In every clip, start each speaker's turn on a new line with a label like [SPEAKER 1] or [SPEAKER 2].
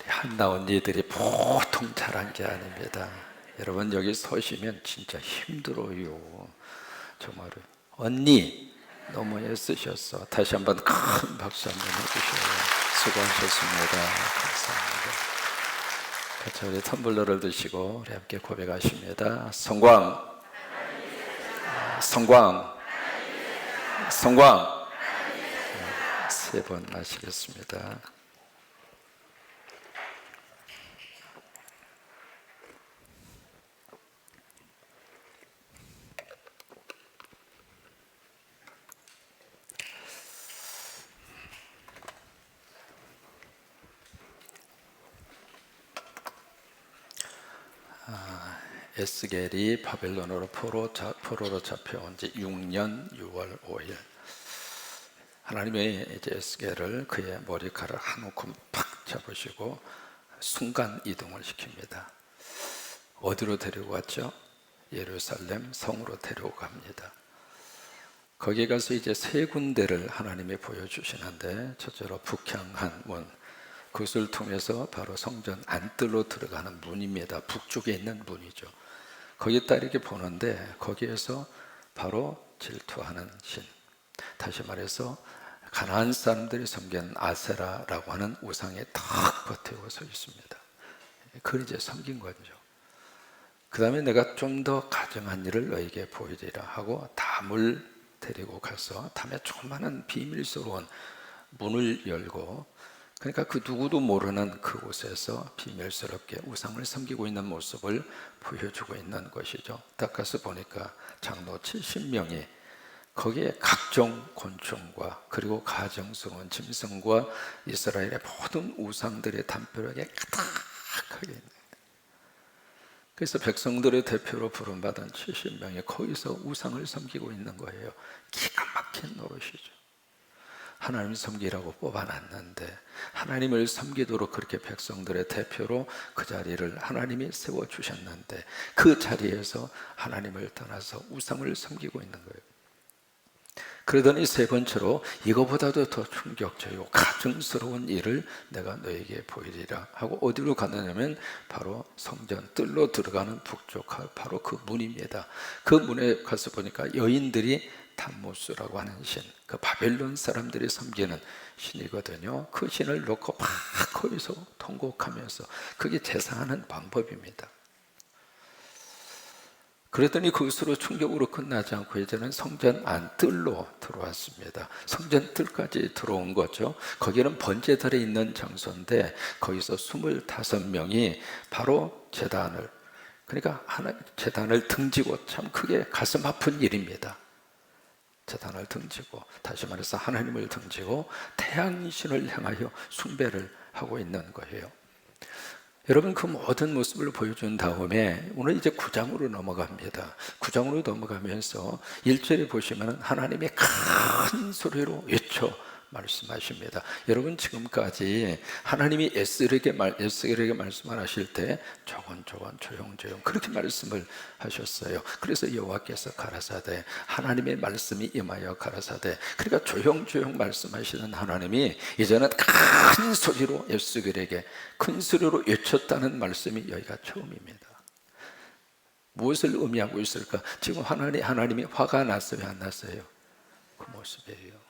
[SPEAKER 1] 한나 언니들이 보통 잘한 게 아닙니다. 여러분 여기 서시면 진짜 힘들어요. 정말로. 언니 너무 애쓰셨어. 다시 한번 큰 박수 한번 해주셔요. 수고하셨습니다. 감사합니다. 같이 우리 텀블러를 드시고 우리 함께 고백하십니다. 성광, 성광, 성광. 세 번 마시겠습니다. 에스겔이 바벨론으로 포로로 잡혀온 지 6년 6월 5일 하나님의 이제 에스겔을 그의 머리카락 한 움큼 팍 잡으시고 순간 이동을 시킵니다. 어디로 데리고 갔죠? 예루살렘 성으로 데리고 갑니다. 거기에 가서 이제 세 군데를 하나님이 보여주시는데, 첫째로 북향한 문, 그것을 통해서 바로 성전 안뜰로 들어가는 문입니다. 북쪽에 있는 문이죠. 거기에 이렇게 보는데 거기에서 바로 질투하는 신, 다시 말해서 가나안 사람들이 섬긴 아세라라고 하는 우상에 탁 버티고 서 있습니다. 그걸 이제 섬긴 거죠. 그 다음에 내가 좀 더 가정한 일을 너에게 보이리라 하고 담을 데리고 가서 담에 조그마한 비밀스러운 문을 열고, 그러니까 그 누구도 모르는 그곳에서 비밀스럽게 우상을 섬기고 있는 모습을 보여주고 있는 것이죠. 딱 가서 보니까 장로 70명이 거기에 각종 곤충과 그리고 가정스러운 짐승과 이스라엘의 모든 우상들의 담벼락에 가득하게 있는, 그래서 백성들의 대표로 부름받은 70명이 거기서 우상을 섬기고 있는 거예요. 기가 막힌 노릇이죠. 하나님을 섬기라고 뽑아놨는데 하나님을 섬기도록 그렇게 백성들의 대표로 그 자리를 하나님이 세워주셨는데 그 자리에서 하나님을 떠나서 우상을 섬기고 있는 거예요. 그러더니 세 번째로 이거보다도 더 충격적이고 가증스러운 일을 내가 너에게 보이리라 하고 어디로 갔느냐면 바로 성전 뜰로 들어가는 북쪽 바로 그 문입니다. 그 문에 가서 보니까 여인들이 담무스라고 하는 신, 그 바벨론 사람들이 섬기는 신이거든요. 그 신을 놓고 막 거기서 통곡하면서 그게 제사하는 방법입니다. 그랬더니 그것으로 충격으로 끝나지 않고 이제는 성전 안뜰로 들어왔습니다. 성전 뜰까지 들어온 거죠. 거기는 번제들이 있는 장소인데 거기서 25명이 바로 제단을, 그러니까 제단을 등지고, 참 그게 가슴 아픈 일입니다. 제단을 등지고, 다시 말해서 하나님을 등지고 태양신을 향하여 숭배를 하고 있는 거예요. 여러분, 그 모든 모습을 보여준 다음에 오늘 이제 9장으로 넘어갑니다. 9장으로 넘어가면서 1절에 보시면 하나님이 큰 소리로 외쳐 말씀하십니다. 여러분, 지금까지 하나님이 에스겔에게 말씀을 하실 때 조곤조곤 조용조용 그렇게 말씀을 하셨어요. 그래서 여호와께서 가라사대, 하나님의 말씀이 임하여 가라사대, 그러니까 조용조용 말씀하시는 하나님이 이제는 큰 소리로 에스겔에게 큰 소리로 외쳤다는 말씀이 여기가 처음입니다. 무엇을 의미하고 있을까? 지금 하나님이 화가 났어요, 안 났어요? 그 모습이에요.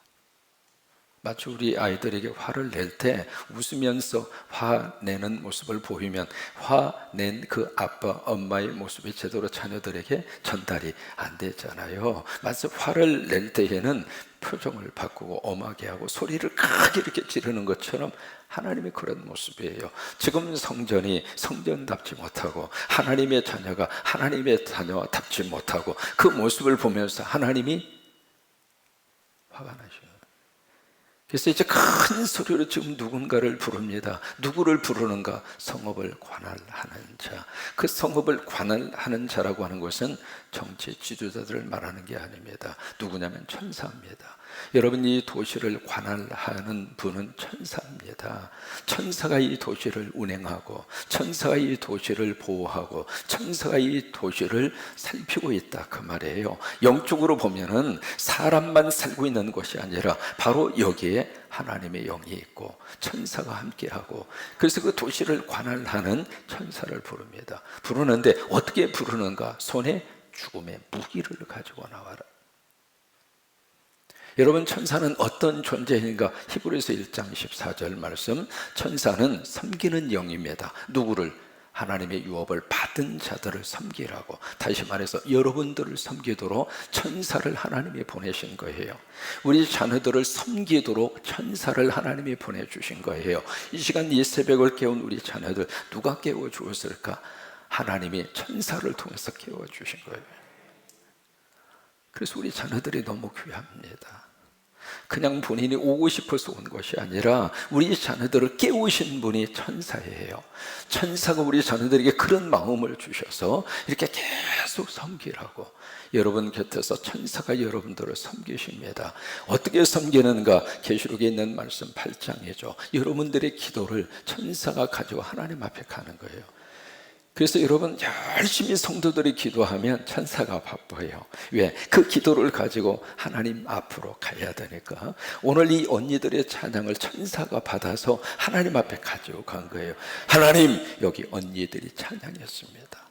[SPEAKER 1] 마치 우리 아이들에게 화를 낼 때 웃으면서 화내는 모습을 보이면 화낸 그 아빠, 엄마의 모습이 제대로 자녀들에게 전달이 안 되잖아요. 마치 화를 낼 때에는 표정을 바꾸고 엄하게 하고 소리를 크게 이렇게 지르는 것처럼 하나님이 그런 모습이에요. 지금 성전이 성전답지 못하고 하나님의 자녀가 하나님의 자녀답지 못하고 그 모습을 보면서 하나님이 화가 나셔요. 그래서 이제 큰 소리로 지금 누군가를 부릅니다. 누구를 부르는가? 성읍을 관할하는 자. 그 성읍을 관할하는 자라고 하는 것은 정치 지도자들을 말하는 게 아닙니다. 누구냐면 천사입니다. 여러분, 이 도시를 관할하는 분은 천사입니다. 천사가 이 도시를 운행하고 천사가 이 도시를 보호하고 천사가 이 도시를 살피고 있다, 그 말이에요. 영적으로 보면은 사람만 살고 있는 것이 아니라 바로 여기에 하나님의 영이 있고 천사가 함께하고, 그래서 그 도시를 관할하는 천사를 부릅니다. 부르는데 어떻게 부르는가? 손에 죽음의 무기를 가지고 나와라. 여러분, 천사는 어떤 존재인가? 히브리서 1장 14절 말씀, 천사는 섬기는 영입니다. 누구를? 하나님의 유업을 받은 자들을 섬기라고. 다시 말해서 여러분들을 섬기도록 천사를 하나님이 보내신 거예요. 우리 자녀들을 섬기도록 천사를 하나님이 보내주신 거예요. 이 시간 이 새벽을 깨운 우리 자녀들 누가 깨워주었을까? 하나님이 천사를 통해서 깨워주신 거예요. 그래서 우리 자녀들이 너무 귀합니다. 그냥 본인이 오고 싶어서 온 것이 아니라 우리 자녀들을 깨우신 분이 천사예요. 천사가 우리 자녀들에게 그런 마음을 주셔서 이렇게 계속 섬기라고. 여러분 곁에서 천사가 여러분들을 섬기십니다. 어떻게 섬기는가? 계시록에 있는 말씀 8장이죠. 여러분들의 기도를 천사가 가지고 하나님 앞에 가는 거예요. 그래서 여러분, 열심히 성도들이 기도하면 천사가 바빠요. 왜? 그 기도를 가지고 하나님 앞으로 가야 되니까. 오늘 이 언니들의 찬양을 천사가 받아서 하나님 앞에 가지고 간 거예요. 하나님, 여기 언니들이 찬양했습니다.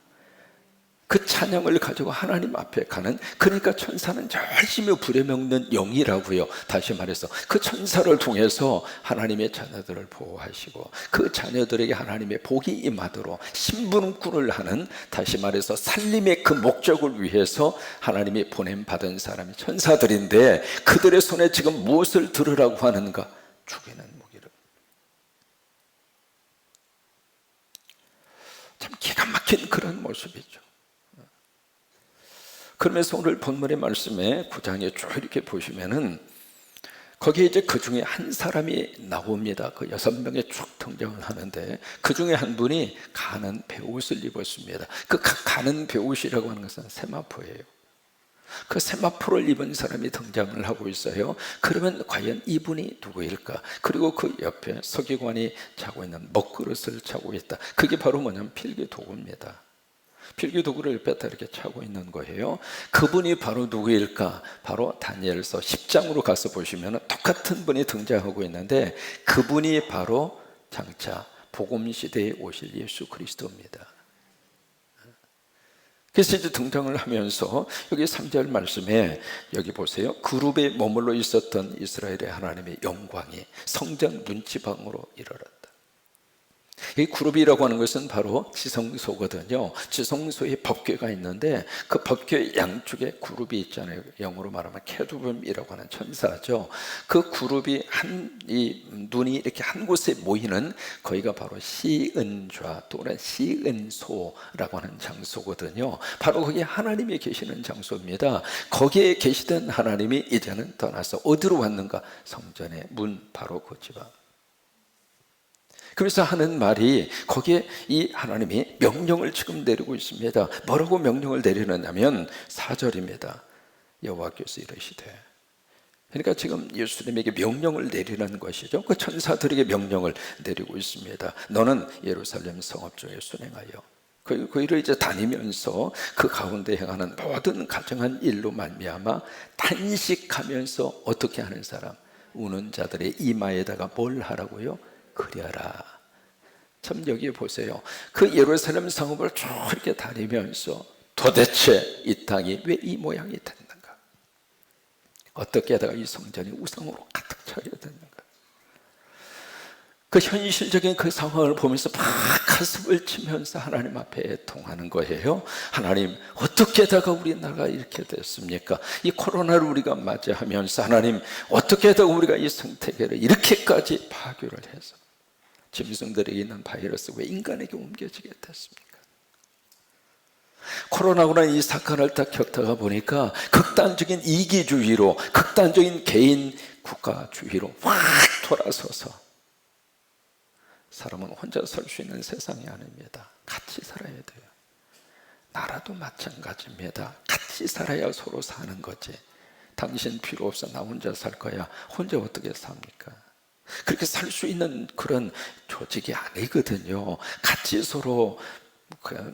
[SPEAKER 1] 그 찬양을 가지고 하나님 앞에 가는, 그러니까 천사는 열심히 부려먹는 영이라고요. 다시 말해서 그 천사를 통해서 하나님의 자녀들을 보호하시고 그 자녀들에게 하나님의 복이 임하도록 심부름꾼을 하는, 다시 말해서 살림의 그 목적을 위해서 하나님이 보냄받은 사람이 천사들인데, 그들의 손에 지금 무엇을 들으라고 하는가? 죽이는 무기를. 참 기가 막힌 그런 모습이죠. 그러면서 오늘 본문의 말씀에 9장에 쭉 이렇게 보시면은 거기에 이제 그 중에 한 사람이 나옵니다. 그 6명의 쭉 등장을 하는데 그 중에 한 분이 가는 베옷을 입었습니다. 그 가는 베옷이라고 하는 것은 세마포예요. 그 세마포를 입은 사람이 등장을 하고 있어요. 그러면 과연 이분이 누구일까? 그리고 그 옆에 서기관이 차고 있는 먹그릇을 차고 있다. 그게 바로 뭐냐면 필기도구입니다. 필기도구를 옆에다 이렇게 차고 있는 거예요. 그분이 바로 누구일까? 바로 다니엘서 10장으로 가서 보시면 똑같은 분이 등장하고 있는데 그분이 바로 장차 복음시대에 오실 예수 그리스도입니다. 그래서 이제 등장을 하면서 여기 3절 말씀에 여기 보세요. 그룹에 머물러 있었던 이스라엘의 하나님의 영광이 성전 문지방으로 이르렀다. 이 그룹이라고 하는 것은 바로 지성소거든요. 지성소에 법궤가 있는데 그 법궤 양쪽에 그룹이 있잖아요. 영어로 말하면 케루빔이라고 하는 천사죠. 그 그룹이 이 눈이 이렇게 한 곳에 모이는, 거기가 바로 시은좌 또는 시은소라고 하는 장소거든요. 바로 거기 하나님이 계시는 장소입니다. 거기에 계시던 하나님이 이제는 떠나서 어디로 왔는가? 성전의 문, 바로 그 지방. 그래서 하는 말이, 거기에 이 하나님이 명령을 지금 내리고 있습니다. 뭐라고 명령을 내리느냐면 4절입니다. 여호와께서 이르시되, 그러니까 지금 예수님에게 명령을 내리는 것이죠. 그 천사들에게 명령을 내리고 있습니다. 너는 예루살렘 성읍 중에 순행하여 그 일을 이제 다니면서 그 가운데 행하는 모든 가정한 일로 말미암아 탄식하면서 어떻게 하는 사람? 우는 자들의 이마에다가 뭘 하라고요? 그려라. 참 여기 보세요. 그 예루살렘 성읍을 쭉 이렇게 다니면서 도대체 이 땅이 왜 이 모양이 됐는가? 어떻게 하다가 이 성전이 우상으로 가득 차게 됐는가? 그 현실적인 그 상황을 보면서 막 가슴을 치면서 하나님 앞에 애통하는 거예요. 하나님, 어떻게 하다가 우리나라가 이렇게 됐습니까? 이 코로나를 우리가 맞이하면서 하나님, 어떻게 하다가 우리가 이 생태계를 이렇게까지 파괴를 해서 짐승들에게 있는 바이러스 왜 인간에게 옮겨지게 됐습니까? 코로나로 인한 이 사건을 딱 겪다가 보니까 극단적인 이기주의로, 극단적인 개인 국가주의로 확 돌아서서 사람은 혼자 설 수 있는 세상이 아닙니다. 같이 살아야 돼요. 나라도 마찬가지입니다. 같이 살아야 서로 사는 거지. 당신 필요 없어. 나 혼자 살 거야. 혼자 어떻게 삽니까? 그렇게 살 수 있는 그런 조직이 아니거든요. 같이 서로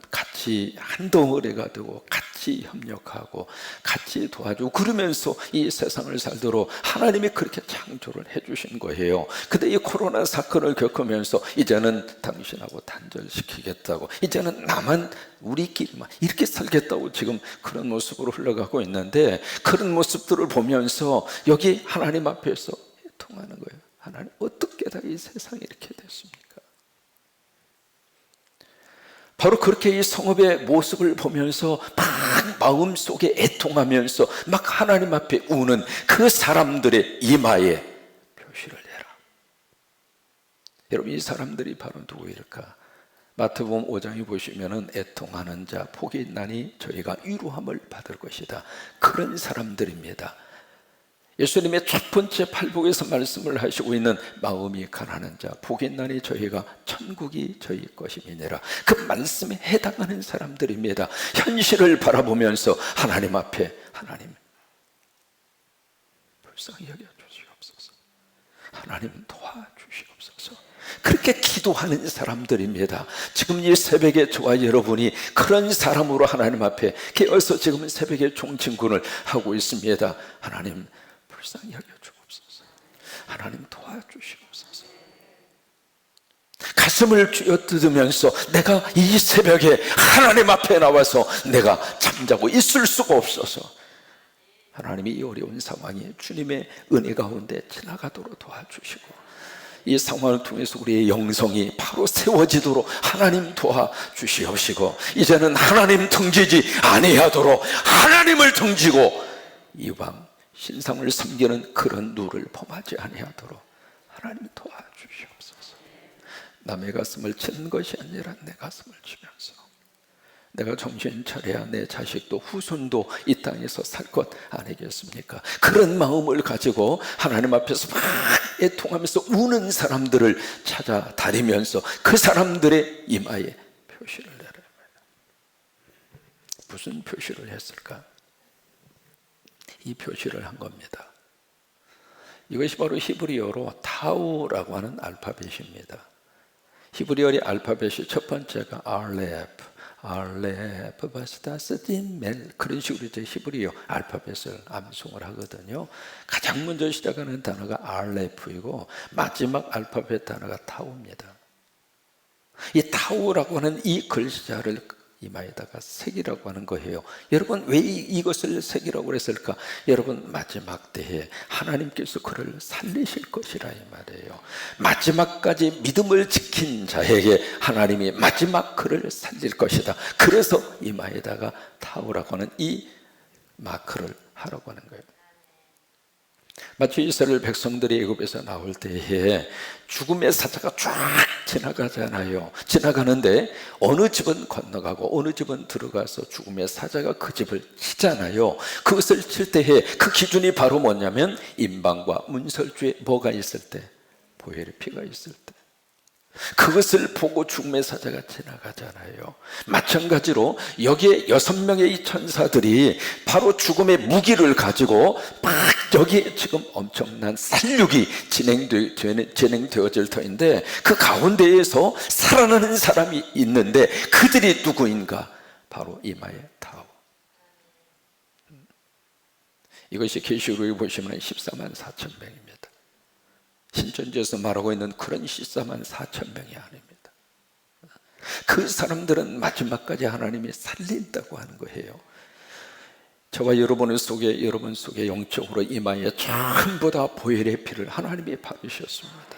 [SPEAKER 1] 같이 한 덩어리가 되고 같이 협력하고 같이 도와주고 그러면서 이 세상을 살도록 하나님이 그렇게 창조를 해주신 거예요. 근데 이 코로나 사건을 겪으면서 이제는 당신하고 단절시키겠다고, 이제는 나만 우리끼리만 이렇게 살겠다고 지금 그런 모습으로 흘러가고 있는데, 그런 모습들을 보면서 여기 하나님 앞에서 통하는 거예요. 하나님, 어떻게 다 이 세상이 이렇게 됐습니까? 바로 그렇게 이 성읍의 모습을 보면서 막 마음속에 애통하면서 막 하나님 앞에 우는 그 사람들의 이마에 표시를 해라. 여러분, 이 사람들이 바로 누구일까? 마태복음 5장에 보시면은 애통하는 자 복이 있나니 저희가 위로함을 받을 것이다. 그런 사람들입니다. 예수님의 첫 번째 팔복에서 말씀을 하시고 있는 마음이 가난한 자 복이 있나니 저희가 천국이 저희 것임이니라. 그 말씀에 해당하는 사람들입니다. 현실을 바라보면서 하나님 앞에, 하나님 불쌍히 여겨주시옵소서, 하나님 도와주시옵소서, 그렇게 기도하는 사람들입니다. 지금 이 새벽에 저와 여러분이 그런 사람으로 하나님 앞에 깨어서 지금 새벽에 종친군을 하고 있습니다. 하나님 불쌍히 여겨주옵소서, 하나님 도와주시옵소서. 가슴을 쥐어뜯으면서 내가 이 새벽에 하나님 앞에 나와서 내가 잠자고 있을 수가 없어서 하나님이 이 어려운 상황이 주님의 은혜 가운데 지나가도록 도와주시고, 이 상황을 통해서 우리의 영성이 바로 세워지도록 하나님 도와주시옵시고, 이제는 하나님 등지지 아니하도록 하나님을 등지고 이방 신상을 섬기는 그런 누를 범하지 아니하도록 하나님 도와주시옵소서. 남의 가슴을 치는 것이 아니라 내 가슴을 치면서 내가 정신 차려야 내 자식도 후손도 이 땅에서 살 것 아니겠습니까? 그런 마음을 가지고 하나님 앞에서 막 애통하면서 우는 사람들을 찾아다니면서 그 사람들의 이마에 표시를 내려야 합니다. 무슨 표시를 했을까? 이 표시를 한 겁니다. 이것이 바로 히브리어로 타우라고 하는 알파벳입니다. 히브리어의 알파벳이 첫 번째가 알레프 바스타스딘멜, 그런 식으로 이제 히브리어 알파벳을 암송을 하거든요. 가장 먼저 시작하는 단어가 알레프이고 마지막 알파벳 단어가 타우입니다. 이 타우라고 하는 이 글자를 이마에다가 새기라고 하는 거예요. 여러분, 왜 이것을 새기라고 했을까? 여러분, 마지막 때에 하나님께서 그를 살리실 것이라 이 말이에요. 마지막까지 믿음을 지킨 자에게 하나님이 마지막 그를 살릴 것이다. 그래서 이마에다가 타오라고 하는 이 마크를 하라고 하는 거예요. 마치 이스라엘 백성들이 애굽에서 나올 때에 죽음의 사자가 쫙 지나가잖아요. 지나가는데 어느 집은 건너가고 어느 집은 들어가서 죽음의 사자가 그 집을 치잖아요. 그것을 칠 때에 그 기준이 바로 뭐냐면 임방과 문설주에 뭐가 있을 때? 보혈의 피가 있을 때. 그것을 보고 죽음의 사자가 지나가잖아요. 마찬가지로 여기에 6명의 이 천사들이 바로 죽음의 무기를 가지고 막 여기 지금 엄청난 살육이 진행되어질 터인데, 그 가운데에서 살아나는 사람이 있는데 그들이 누구인가? 바로 이마에 타오. 이것이 계시록에 보시면 14만 4천 명입니다. 신천지에서 말하고 있는 그런 14만 4천 명이 아닙니다. 그 사람들은 마지막까지 하나님이 살린다고 하는 거예요. 저와 여러분 속에 영적으로 이마에 전부 다 보혈의 피를 하나님이 바르셨습니다.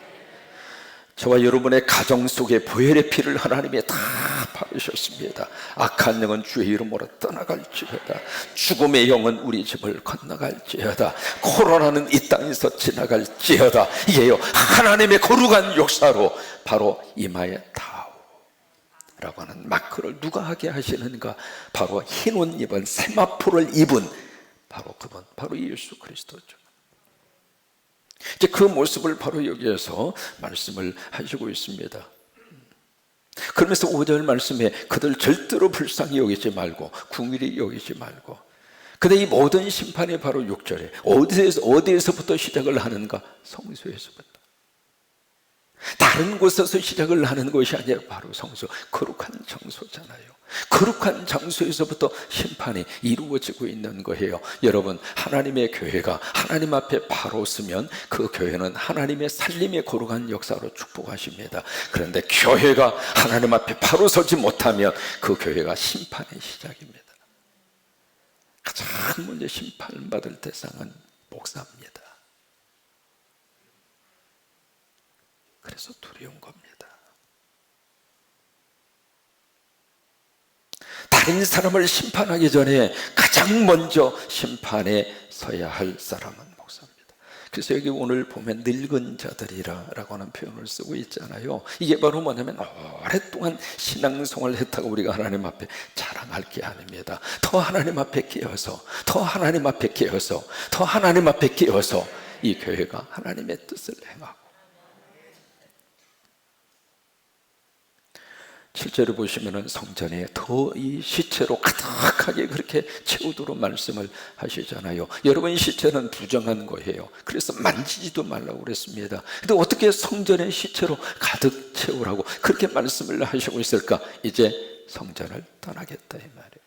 [SPEAKER 1] 저와 여러분의 가정 속에 보혈의 피를 하나님이 다 바르셨습니다. 악한 영은 주의 이름으로 떠나갈지어다. 죽음의 영은 우리 집을 건너갈지어다. 코로나는 이 땅에서 지나갈지어다. 이게요, 하나님의 거룩한 역사로 바로 이마에 타오라고 하는 마크를 누가 하게 하시는가? 바로 흰 옷 입은 세마포를 입은 바로 그분, 바로 예수 그리스도죠. 이제 그 모습을 바로 여기에서 말씀을 하시고 있습니다. 그러면서 5절 말씀에 그들 절대로 불쌍히 여기지 말고 궁일이 여기지 말고 근데 이 모든 심판이 바로 6절에 어디에서부터 시작을 하는가? 성소에서부터. 다른 곳에서 시작을 하는 것이 아니라 바로 성소, 거룩한 장소잖아요. 거룩한 장소에서부터 심판이 이루어지고 있는 거예요. 여러분, 하나님의 교회가 하나님 앞에 바로 서면 그 교회는 하나님의 살림의 거룩한 역사로 축복하십니다. 그런데 교회가 하나님 앞에 바로 서지 못하면 그 교회가 심판의 시작입니다. 가장 먼저 심판받을 대상은 목사입니다. 그래서 두려운 겁니다. 다른 사람을 심판하기 전에 가장 먼저 심판에 서야 할 사람은 목사입니다. 그래서 여기 오늘 보면 늙은 자들이라고 하는 표현을 쓰고 있잖아요. 이게 바로 뭐냐면 오랫동안 신앙생활을 했다고 우리가 하나님 앞에 자랑할 게 아닙니다. 더 하나님 앞에 깨어서, 더 하나님 앞에 깨어서, 더 하나님 앞에 깨어서 이 교회가 하나님의 뜻을 행하고, 실제로 보시면은 성전에 더 이 시체로 가득하게 그렇게 채우도록 말씀을 하시잖아요. 여러분, 시체는 부정한 거예요. 그래서 만지지도 말라고 그랬습니다. 근데 어떻게 성전의 시체로 가득 채우라고 그렇게 말씀을 하시고 있을까? 이제 성전을 떠나겠다 이 말이에요.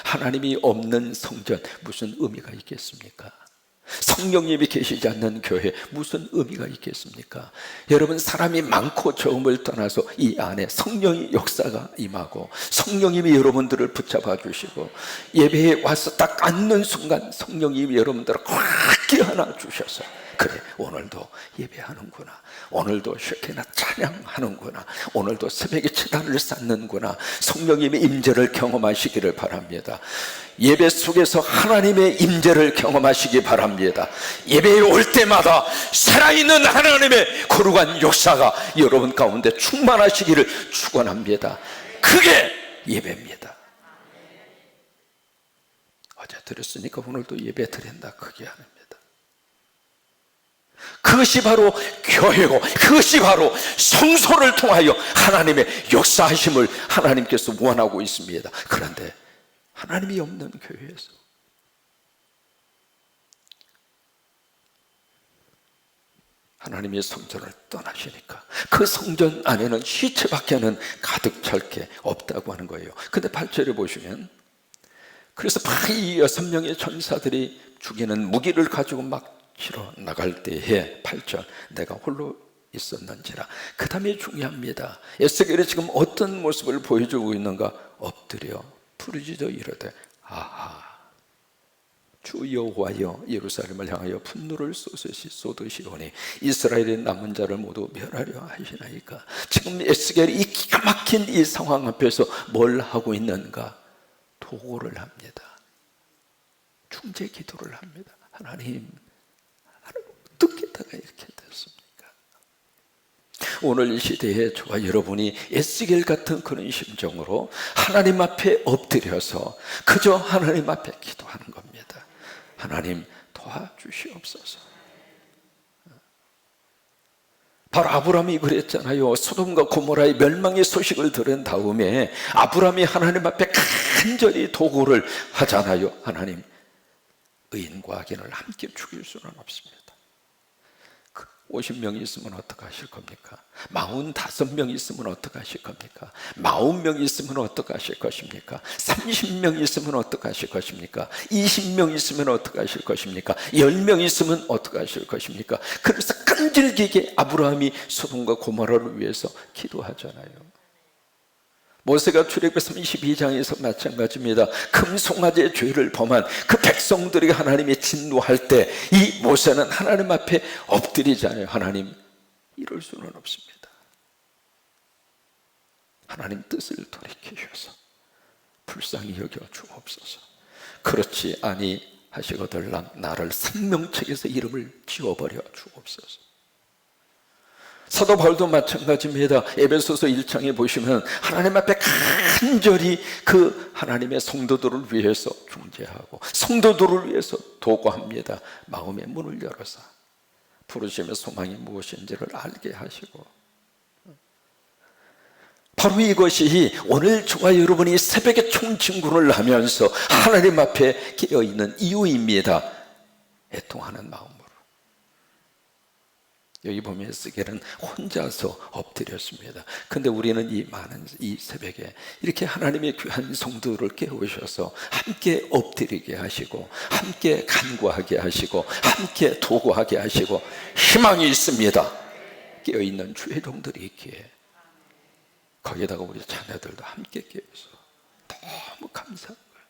[SPEAKER 1] 하나님이 없는 성전 무슨 의미가 있겠습니까? 성령님이 계시지 않는 교회 무슨 의미가 있겠습니까? 여러분, 사람이 많고 적음을 떠나서 이 안에 성령의 역사가 임하고 성령님이 여러분들을 붙잡아 주시고 예배에 와서 딱 앉는 순간 성령님이 여러분들을 꽉 끼어안아 주셔서, 그래, 오늘도 예배하는구나, 오늘도 쉐케나 찬양하는구나, 오늘도 새벽에 제단을 쌓는구나, 성령님의 임재를 경험하시기를 바랍니다. 예배 속에서 하나님의 임재를 경험하시기 바랍니다. 예배에 올 때마다 살아있는 하나님의 거룩한 역사가 여러분 가운데 충만하시기를 축원합니다. 그게 예배입니다. 어제 드렸으니까 오늘도 예배 드린다, 그게 아닙니다. 그것이 바로 교회고, 그것이 바로 성소를 통하여 하나님의 역사하심을 하나님께서 원하고 있습니다. 그런데 하나님이 없는 교회에서 하나님의 성전을 떠나시니까 그 성전 안에는 시체밖에는 가득 찰 게 없다고 하는 거예요. 근데 8절에 보시면, 그래서 이 6명의 전사들이 죽이는 무기를 가지고 막 치러 나갈 때에 8절, 내가 홀로 있었는지라. 그 다음에 중요합니다. 에스겔이 지금 어떤 모습을 보여주고 있는가? 엎드려 부르짖어 이르되, 아하, 주 여호와여, 예루살렘을 향하여 분노를 쏟으시오니 이스라엘의 남은 자를 모두 멸하려 하시나이까. 지금 에스겔이 이 기가 막힌 이 상황 앞에서 뭘 하고 있는가? 도고를 합니다. 중재 기도를 합니다. 하나님, 어떻게다가 이렇게 됐습니까? 오늘 이 시대에 저와 여러분이 에스겔 같은 그런 심정으로 하나님 앞에 엎드려서 그저 하나님 앞에 기도하는 겁니다. 하나님 도와주시옵소서. 바로 아브라함이 그랬잖아요. 소돔과 고모라의 멸망의 소식을 들은 다음에 아브라함이 하나님 앞에 간절히 도구를 하잖아요. 하나님, 의인과 악인을 함께 죽일 수는 없습니다. 50명이 있으면 어떻게 하실 겁니까? 45명이 있으면 어떻게 하실 겁니까? 40명이 있으면 어떻게 하실 것입니까? 30명이 있으면 어떻게 하실 것입니까? 20명이 있으면 어떻게 하실 것입니까? 10명이 있으면 어떻게 하실 것입니까? 그래서 끈질기게 아브라함이 소돔과 고모라를 위해서 기도하잖아요. 모세가 출애굽기 32장에서 마찬가지입니다. 금송아지의 죄를 범한 그 백성들이 하나님이 진노할 때 이 모세는 하나님 앞에 엎드리잖아요. 하나님, 이럴 수는 없습니다. 하나님 뜻을 돌이키셔서 불쌍히 여겨 주옵소서. 그렇지 아니하시거든 나를 생명책에서 이름을 지워버려 주옵소서. 사도 바울도 마찬가지입니다. 에베소서 1장에 보시면 하나님 앞에 간절히 그 하나님의 성도들을 위해서 중재하고 성도들을 위해서 도구합니다. 마음의 문을 열어서 부르심의 소망이 무엇인지를 알게 하시고, 바로 이것이 오늘 저와 여러분이 새벽에 총진군을 하면서 하나님 앞에 깨어있는 이유입니다. 애통하는 마음으로. 여기 보면 에스겔은 혼자서 엎드렸습니다. 근데 우리는 이 많은 이 새벽에 이렇게 하나님의 귀한 성도를 깨우셔서 함께 엎드리게 하시고, 함께 간구하게 하시고, 함께 도구하게 하시고, 희망이 있습니다. 깨어있는 주의 종들이 있기에, 거기에다가 우리 자녀들도 함께 깨어서 너무 감사한 거예요.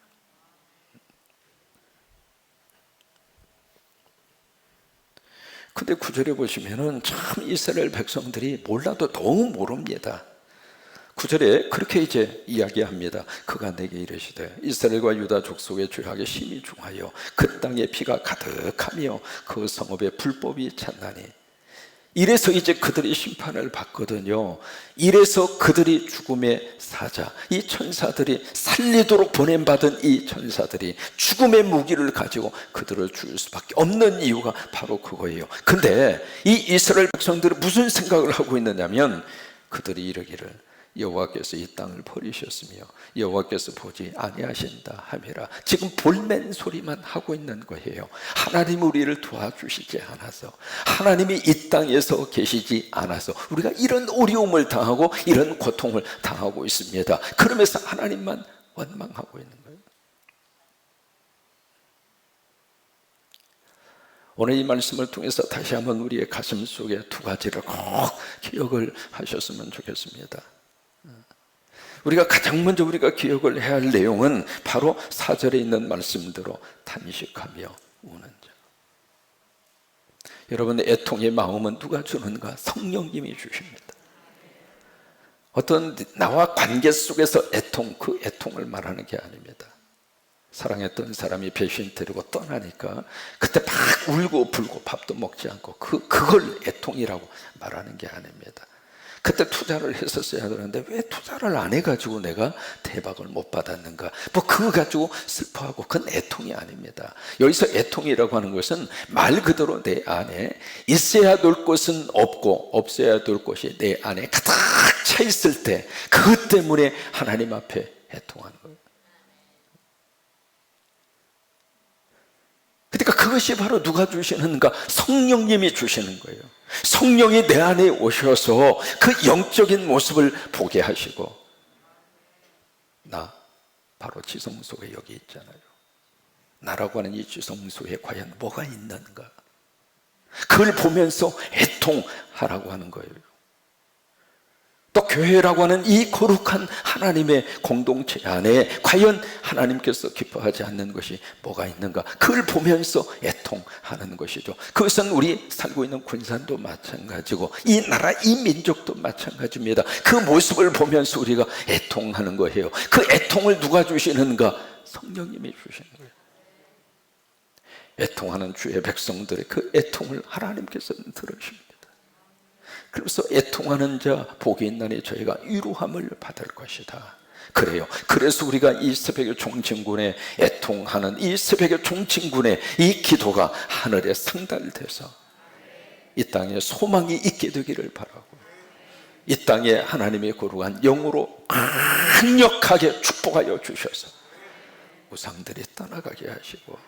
[SPEAKER 1] 근데 9절에 보시면은 참 이스라엘 백성들이 몰라도 너무 모릅니다. 9절에 그렇게 이제 이야기합니다. 그가 내게 이르시되 이스라엘과 유다 족속의 죄악에 심히 중하여 그 땅에 피가 가득하며 그 성읍에 불법이 찼나니, 이래서 이제 그들이 심판을 받거든요. 이래서 그들이 죽음의 사자, 이 천사들이 살리도록 보냄받은 이 천사들이 죽음의 무기를 가지고 그들을 죽일 수밖에 없는 이유가 바로 그거예요. 근데 이 이스라엘 백성들은 무슨 생각을 하고 있느냐면, 그들이 이르기를 여호와께서 이 땅을 버리셨으며 여호와께서 보지 아니하신다 함이라. 지금 볼멘 소리만 하고 있는 거예요. 하나님 우리를 도와주시지 않아서, 하나님이 이 땅에서 계시지 않아서 우리가 이런 어려움을 당하고 이런 고통을 당하고 있습니다. 그러면서 하나님만 원망하고 있는 거예요. 오늘 이 말씀을 통해서 다시 한번 우리의 가슴 속에 두 가지를 꼭 기억을 하셨으면 좋겠습니다. 우리가 가장 먼저 우리가 기억을 해야 할 내용은 바로 4절에 있는 말씀대로 탄식하며 우는 자. 여러분의 애통의 마음은 누가 주는가? 성령님이 주십니다. 어떤 나와 관계 속에서 애통, 그 애통을 말하는 게 아닙니다. 사랑했던 사람이 배신 데리고 떠나니까 그때 막 울고 불고 밥도 먹지 않고 그걸 애통이라고 말하는 게 아닙니다. 그때 투자를 했었어야 되는데 왜 투자를 안 해가지고 내가 대박을 못 받았는가, 뭐 그거 가지고 슬퍼하고, 그건 애통이 아닙니다. 여기서 애통이라고 하는 것은 말 그대로 내 안에 있어야 될 것은 없고 없어야 될 것이 내 안에 가득 차 있을 때, 그것 때문에 하나님 앞에 애통하는 거예요. 그러니까 그것이 바로 누가 주시는가? 성령님이 주시는 거예요. 성령이 내 안에 오셔서 그 영적인 모습을 보게 하시고, 나 바로 지성소에 여기 있잖아요. 나라고 하는 이 지성소에 과연 뭐가 있는가? 그걸 보면서 애통하라고 하는 거예요. 또 교회라고 하는 이 거룩한 하나님의 공동체 안에 과연 하나님께서 기뻐하지 않는 것이 뭐가 있는가? 그걸 보면서 애통하는 것이죠. 그것은 우리 살고 있는 군산도 마찬가지고 이 나라, 이 민족도 마찬가지입니다. 그 모습을 보면서 우리가 애통하는 거예요. 그 애통을 누가 주시는가? 성령님이 주시는 거예요. 애통하는 주의 백성들의 그 애통을 하나님께서는 들으십니다. 그래서 애통하는 자 복이 있나니 저희가 위로함을 받을 것이다. 그래요. 그래서 우리가 이 새벽의 종친군에 애통하는 이 새벽의 종친군의 이 기도가 하늘에 상달돼서 이 땅에 소망이 있게 되기를 바라고, 이 땅에 하나님의 거룩한 영으로 강력하게 축복하여 주셔서 우상들이 떠나가게 하시고,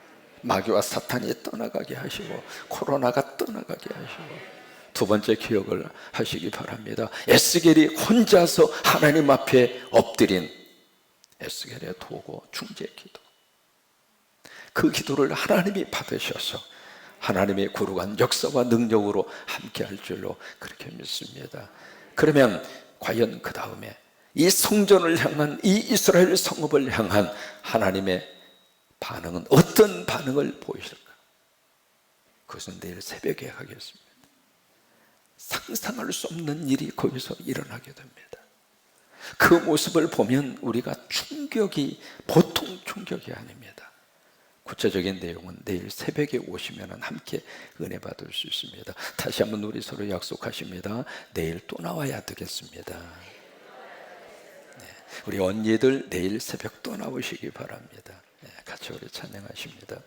[SPEAKER 1] 마귀와 사탄이 떠나가게 하시고, 코로나가 떠나가게 하시고, 두 번째 기억을 하시기 바랍니다. 에스겔이 혼자서 하나님 앞에 엎드린 에스겔의 도고 중재 기도, 그 기도를 하나님이 받으셔서 하나님의 거룩한 역사와 능력으로 함께 할 줄로 그렇게 믿습니다. 그러면 과연 그 다음에 이 성전을 향한, 이 이스라엘 성읍을 향한 하나님의 반응은 어떤 반응을 보이실까? 그것은 내일 새벽에 하겠습니다. 상상할 수 없는 일이 거기서 일어나게 됩니다. 그 모습을 보면 우리가 충격이 보통 충격이 아닙니다. 구체적인 내용은 내일 새벽에 오시면 함께 은혜 받을 수 있습니다. 다시 한번 우리 서로 약속하십니다. 내일 또 나와야 되겠습니다. 네, 우리 언니들 내일 새벽 또 나오시기 바랍니다. 네, 같이 우리 찬양하십니다.